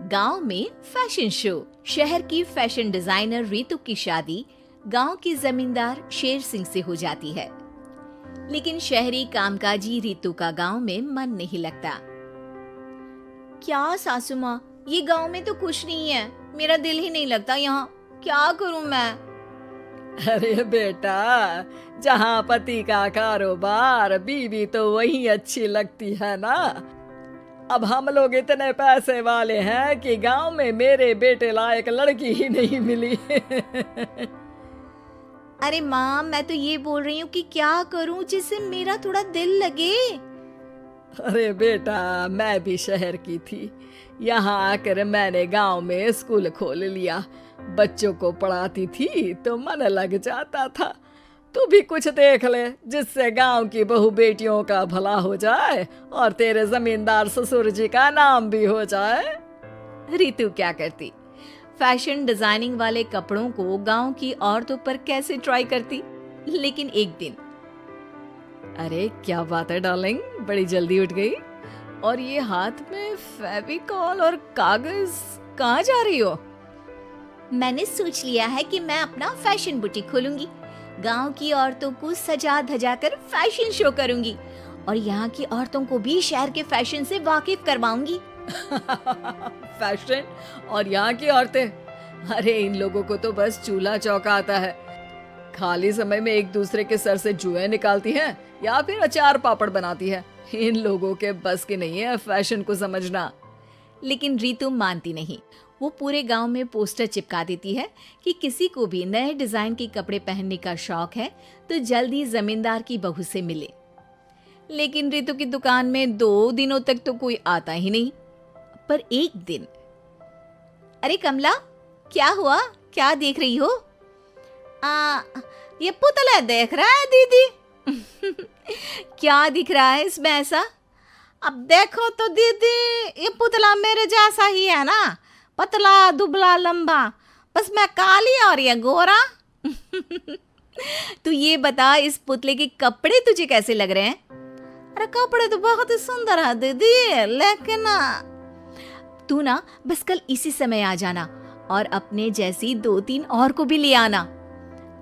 गांव में fashion show. शहर की फैशन डिजाइनर रितु की शादी गांव के जमींदार शेर सिंह से हो जाती है, लेकिन शहरी कामकाजी रितु का गांव में मन नहीं लगता। क्या सासू माँ, ये गांव में तो कुछ नहीं है, मेरा दिल ही नहीं लगता यहाँ, क्या करूं मैं? अरे बेटा, जहाँ पति का कारोबार बीवी तो वही अच्छी लगती है ना। अब हम लोग इतने पैसे वाले हैं कि गांव में मेरे बेटे लायक लड़की ही नहीं मिली। अरे माँ, मैं तो ये बोल रही हूँ कि क्या करूं जिससे मेरा थोड़ा दिल लगे। अरे बेटा, मैं भी शहर की थी, यहाँ आकर मैंने गांव में स्कूल खोल लिया। बच्चों को पढ़ाती थी तो मन लग जाता था। तू भी कुछ देख ले जिससे गांव की बहू बेटियों का भला हो जाए और तेरे जमींदार ससुर जी का नाम भी हो जाए। रितु क्या करती? फैशन डिजाइनिंग वाले कपड़ों को गांव की औरतों पर कैसे ट्राई करती। लेकिन एक दिन, अरे क्या बात है डार्लिंग, बड़ी जल्दी उठ गई। और ये हाथ में फेविकॉल और कागज, कहाँ जा रही हो? मैंने सोच लिया है कि मैं अपना फैशन बुटीक खोलूंगी। गांव की औरतों को सजा धजा कर फैशन शो करूंगी और यहाँ की औरतों को भी शहर के फैशन से वाकिफ करवाऊंगी। फैशन और यहाँ की औरतें, अरे इन लोगों को तो बस चूल्हा चौका आता है। खाली समय में एक दूसरे के सर से जुएं निकालती हैं या फिर अचार पापड़ बनाती है। इन लोगों के बस की नहीं है फैशन को समझना। लेकिन रितु मानती नहीं। वो पूरे गांव में पोस्टर चिपका देती है कि किसी को भी नए डिजाइन के कपड़े पहनने का शौक है तो जल्दी जमींदार की बहू से मिले। लेकिन रितु की दुकान में 2 दिनों तक तो कोई आता ही नहीं। पर एक दिन, अरे कमला, क्या हुआ? क्या देख रही हो? ये पुतला देख रहा है दीदी। क्या दिख रहा है इसमें ऐसा? अब देखो तो दीदी, ये पुतला मेरे जैसा ही है ना, पतला दुबला लंबा, बस मैं काली और ये गोरा। तू ये बता, इस पुतले के कपड़े तुझे कैसे लग रहे हैं? अरे कपड़े तो बहुत ही सुंदर है दीदी, लेकिन तू ना बस कल इसी समय आ जाना और अपने जैसी 2-3 और को भी ले आना।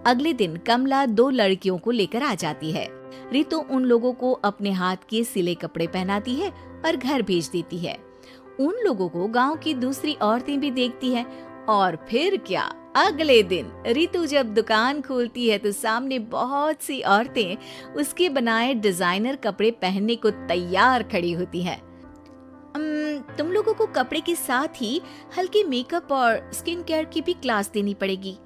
अगले दिन कमला 2 लड़कियों को लेकर आ जाती है। रितु उन लोगों को अपने हाथ के सिले कपड़े पहनाती है और घर भेज देती है। उन लोगों को गांव की दूसरी औरतें भी देखती हैं। और फिर क्या, अगले दिन रितु जब दुकान खोलती है तो सामने बहुत सी औरतें उसके बनाए डिजाइनर कपड़े पहनने को तैयार खड़ी होती हैं। तुम लोगों को कपड़े के साथ ही हल्के मेकअप और स्किन केयर की भी क्लास देनी पड़ेगी।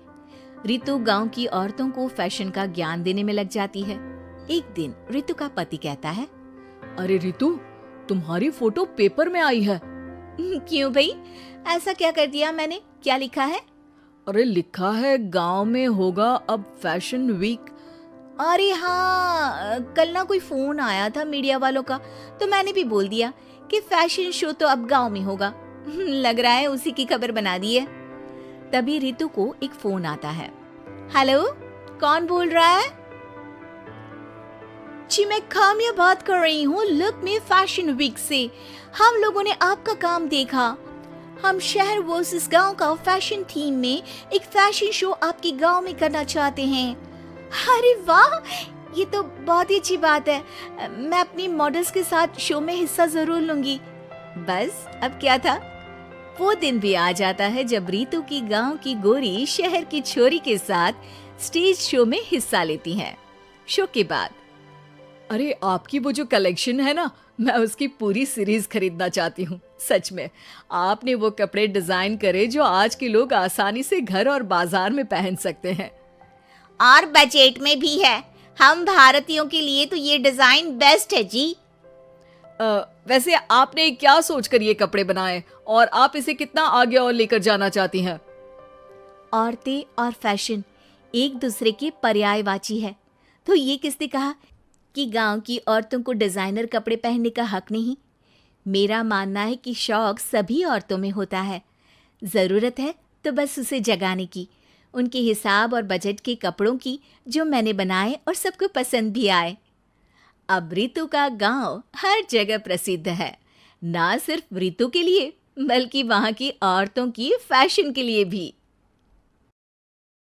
रितु गांव की औरतों को फैशन का ज्ञान देने में लग जाती है। एक दिन रितु का पति कहता है, अरे रितु, तुम्हारी फोटो पेपर में आई है। क्यों भाई, ऐसा क्या कर दिया मैंने? क्या लिखा है? अरे लिखा है गांव में होगा अब फैशन वीक। अरे हाँ, कल ना कोई फोन आया था मीडिया वालों का, तो मैंने भी बोल दिया कि फैशन शो तो अब गांव में होगा। लग रहा है उसी की खबर बना दी है। तभी रितु को एक फोन आता है। हेलो, कौन बोल रहा है? जी मैं काम्या बात कर रही हूँ, लुक में फैशन वीक से। हम लोगों ने आपका काम देखा। हम शहर वर्सेस गांव का फैशन थीम में एक फैशन शो आपके गांव में करना चाहते हैं। अरे वाह, ये तो बहुत ही अच्छी बात है। मैं अपनी मॉडल्स के साथ शो में हिस्सा जरूर लूंगी। बस अब क्या था, वो दिन भी आ जाता है जब रितु की गांव की गोरी शहर की छोरी के साथ स्टेज शो में हिस्सा लेती हैं। शो के बाद, अरे आपकी वो जो कलेक्शन है ना, मैं उसकी पूरी सीरीज खरीदना चाहती हूँ। सच में आपने वो कपड़े डिजाइन करे जो आज के लोग आसानी से घर और बाजार में पहन सकते हैं और बजट में भी है। हम भारतीयों के लिए तो ये डिजाइन बेस्ट है जी। वैसे आपने क्या सोचकर ये कपड़े बनाए और आप इसे कितना आगे और लेकर जाना चाहती हैं? औरतें और फैशन एक दूसरे के पर्यायवाची है, तो ये किसने कहा कि गांव की औरतों को डिजाइनर कपड़े पहनने का हक नहीं? मेरा मानना है कि शौक सभी औरतों में होता है। जरूरत है तो बस उसे जगाने की, उनके हिसाब और बजट के कपड़ों की, जो मैंने बनाए और सबको पसंद भी आए। अब रितु का गांव हर जगह प्रसिद्ध है, ना सिर्फ रितु के लिए बल्कि वहाँ की औरतों की फैशन के लिए भी।